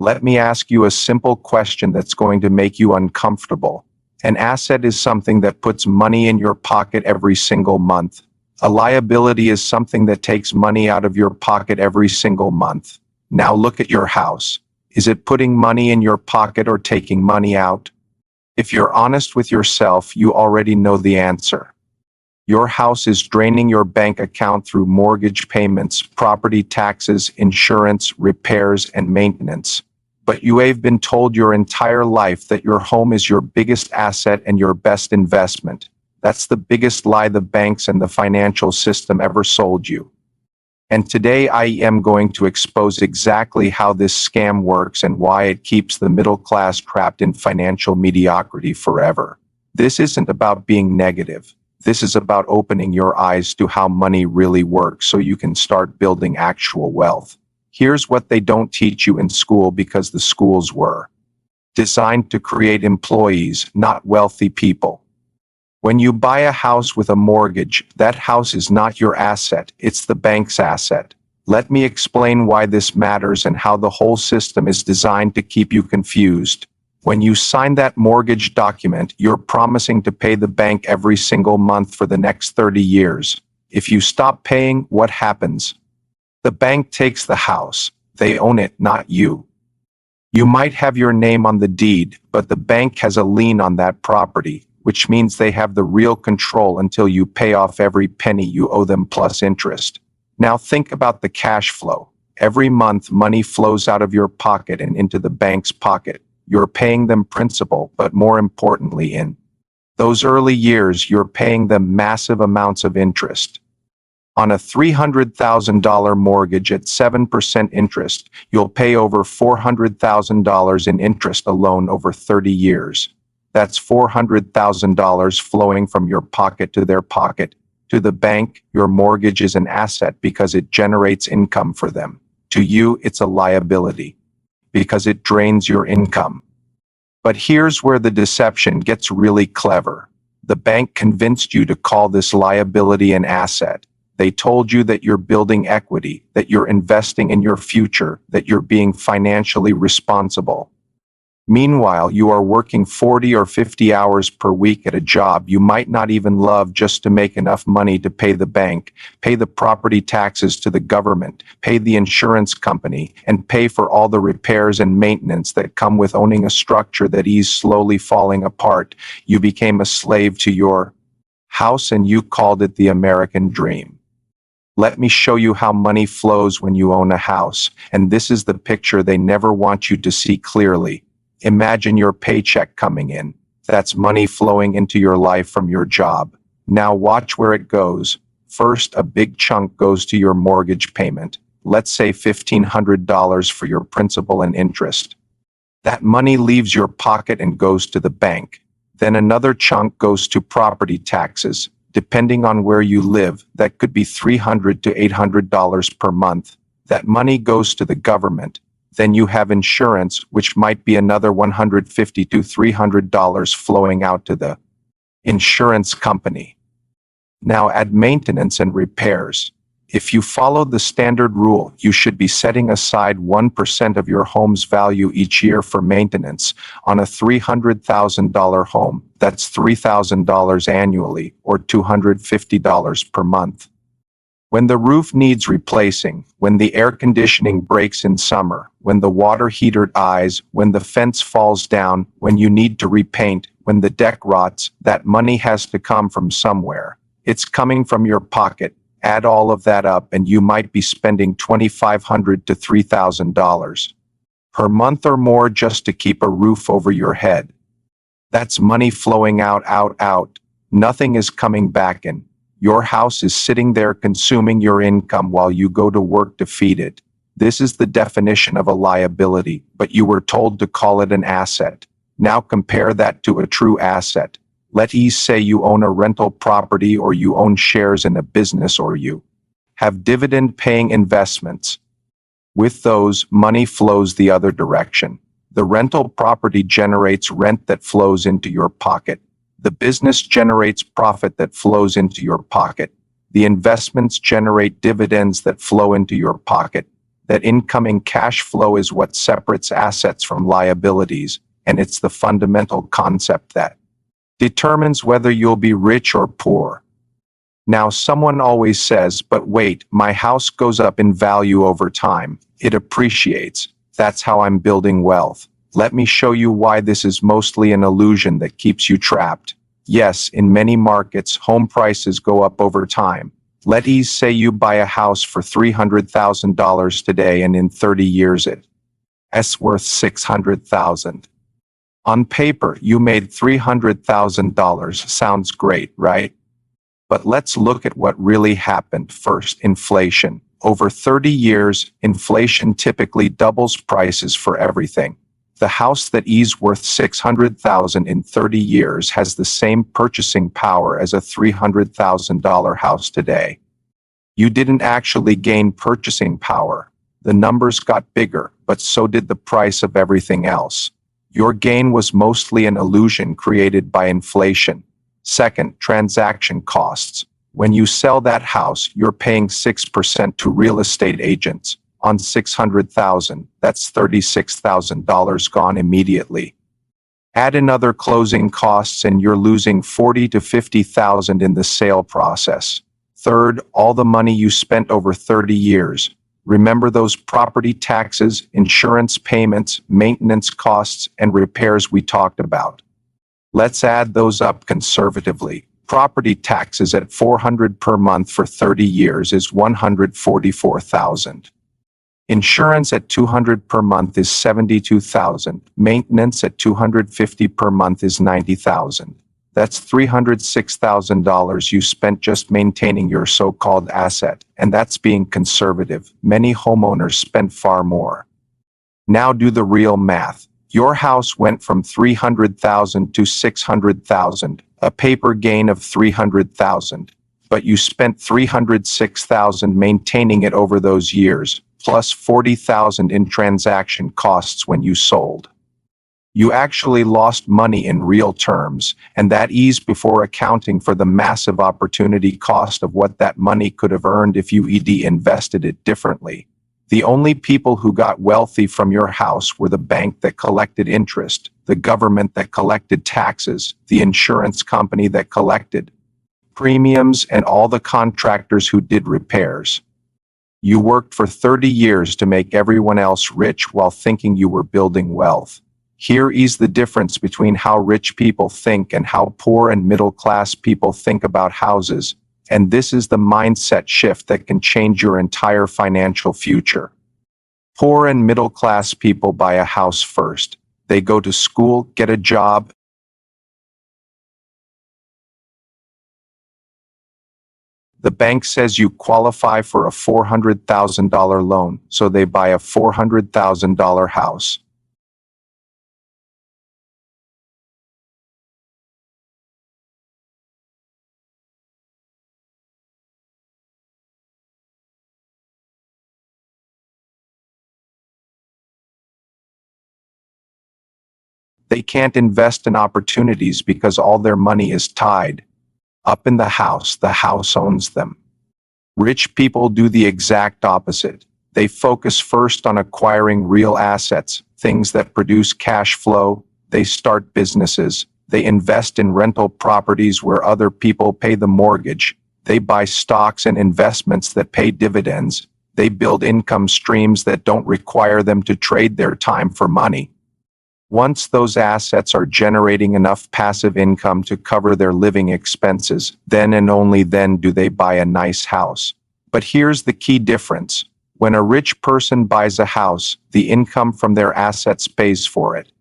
Let me ask you a simple question that's going to make you uncomfortable. An asset is something that puts money in your pocket every single month. A liability is something that takes money out of your pocket every single month. Now look at your house. Is it putting money in your pocket or taking money out? If you're honest with yourself, you already know the answer. Your house is draining your bank account through mortgage payments, property taxes, insurance, repairs, and maintenance. But you have been told your entire life that your home is your biggest asset and your best investment. That's the biggest lie the banks and the financial system ever sold you. And today I am going to expose exactly how this scam works and why it keeps the middle class trapped in financial mediocrity forever. This isn't about being negative. This is about opening your eyes to how money really works so you can start building actual wealth. Here's what they don't teach you in school because the schools were designed to create employees, not wealthy people. When you buy a house with a mortgage, that house is not your asset, it's the bank's asset. Let me explain why this matters and how the whole system is designed to keep you confused. When you sign that mortgage document, you're promising to pay the bank every single month for the next 30 years. If you stop paying, what happens? The bank takes the house. They own it, not you. You might have your name on the deed, but the bank has a lien on that property, which means they have the real control until you pay off every penny you owe them plus interest. Now think about the cash flow. Every month, money flows out of your pocket and into the bank's pocket. You're paying them principal, but more importantly, in those early years, you're paying them massive amounts of interest. On a $300,000 mortgage at 7% interest, you'll pay over $400,000 in interest alone over 30 years. That's $400,000 flowing from your pocket to their pocket. To the bank, your mortgage is an asset because it generates income for them. To you, it's a liability because it drains your income. But here's where the deception gets really clever. The bank convinced you to call this liability an asset. They told you that you're building equity, that you're investing in your future, that you're being financially responsible. Meanwhile, you are working 40 or 50 hours per week at a job you might not even love just to make enough money to pay the bank, pay the property taxes to the government, pay the insurance company, and pay for all the repairs and maintenance that come with owning a structure that is slowly falling apart. You became a slave to your house and you called it the American dream. Let me show you how money flows when you own a house, and this is the picture they never want you to see clearly. Imagine your paycheck coming in. That's money flowing into your life from your job. Now watch where it goes. First, a big chunk goes to your mortgage payment. Let's say $1,500 for your principal and interest. That money leaves your pocket and goes to the bank. Then another chunk goes to property taxes. Depending on where you live, that could be $300 to $800 per month. That money goes to the government. Then you have insurance, which might be another $150 to $300 flowing out to the insurance company. Now add maintenance and repairs. If you follow the standard rule, you should be setting aside 1% of your home's value each year for maintenance. On a $300,000 home, that's $3,000 annually, or $250 per month. When the roof needs replacing, when the air conditioning breaks in summer, when the water heater dies, when the fence falls down, when you need to repaint, when the deck rots, that money has to come from somewhere. It's coming from your pocket. Add all of that up and you might be spending $2,500 to $3,000 per month or more just to keep a roof over your head. That's money flowing out. Nothing is coming back in. Your house is sitting there consuming your income while you go to work to feed it. This is the definition of a liability, but you were told to call it an asset. Now compare that to a true asset. Let's say you own a rental property or you own shares in a business or you have dividend-paying investments. With those, money flows the other direction. The rental property generates rent that flows into your pocket. The business generates profit that flows into your pocket. The investments generate dividends that flow into your pocket. that incoming cash flow is what separates assets from liabilities, and it's the fundamental concept that determines whether you'll be rich or poor. Now, someone always says, but wait, my house goes up in value over time. It appreciates. That's how I'm building wealth. Let me show you why this is mostly an illusion that keeps you trapped. Yes, in many markets, home prices go up over time. Let's say you buy a house for $300,000 today, and in 30 years it's worth $600,000. On paper, you made $300,000. Sounds great, right? But let's look at what really happened. First, inflation. Over 30 years, inflation typically doubles prices for everything. The house that is worth $600,000 in 30 years has the same purchasing power as a $300,000 house today. You didn't actually gain purchasing power. The numbers got bigger, but so did the price of everything else. Your gain was mostly an illusion created by inflation. Second, transaction costs. When you sell that house, you're paying 6% to real estate agents. On $600,000, that's $36,000 gone immediately. Add another closing costs and you're losing $40,000 to $50,000 in the sale process. Third, all the money you spent over 30 years. Remember those property taxes, insurance payments, maintenance costs, and repairs we talked about. Let's add those up conservatively. Property taxes at $400 per month for 30 years is $144,000. Insurance at $200 per month is $72,000. Maintenance at $250 per month is $90,000. That's $306,000 you spent just maintaining your so-called asset, and that's being conservative. Many homeowners spend far more. Now do the real math. Your house went from $300,000 to $600,000, a paper gain of $300,000, but you spent $306,000 maintaining it over those years, plus $40,000 in transaction costs when you sold. You actually lost money in real terms, and that is before accounting for the massive opportunity cost of what that money could have earned if you invested it differently. The only people who got wealthy from your house were the bank that collected interest, the government that collected taxes, the insurance company that collected premiums, and all the contractors who did repairs. You worked for 30 years to make everyone else rich while thinking you were building wealth. Here is the difference between how rich people think and how poor and middle-class people think about houses. And this is the mindset shift that can change your entire financial future. Poor and middle-class people buy a house first. They go to school, get a job. The bank says you qualify for a $400,000 loan, so they buy a $400,000 house. They can't invest in opportunities because all their money is tied up in the house owns them. Rich people do the exact opposite. They focus first on acquiring real assets, things that produce cash flow. They start businesses. They invest in rental properties where other people pay the mortgage. They buy stocks and investments that pay dividends. They build income streams that don't require them to trade their time for money. Once those assets are generating enough passive income to cover their living expenses, then and only then do they buy a nice house. But here's the key difference. When a rich person buys a house, the income from their assets pays for it.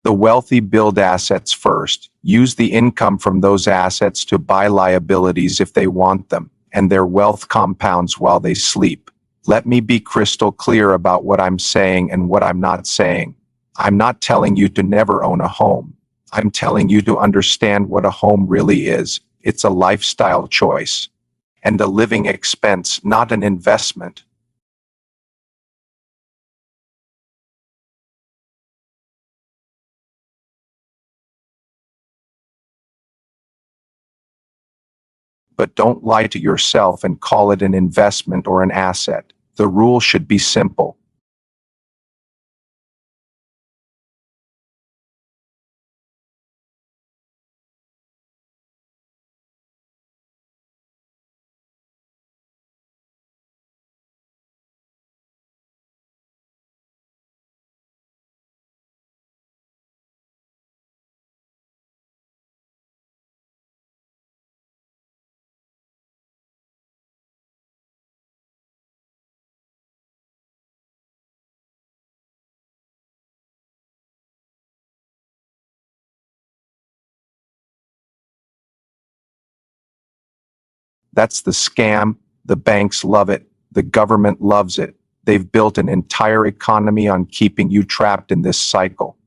The wealthy build assets first, use the income from those assets to buy liabilities if they want them, and their wealth compounds while they sleep. Let me be crystal clear about what I'm saying and what I'm not saying. I'm not telling you to never own a home. I'm telling you to understand what a home really is. It's a lifestyle choice and a living expense, not an investment. But don't lie to yourself and call it an investment or an asset. The rule should be simple. That's the scam. The banks love it. The government loves it. They've built an entire economy on keeping you trapped in this cycle.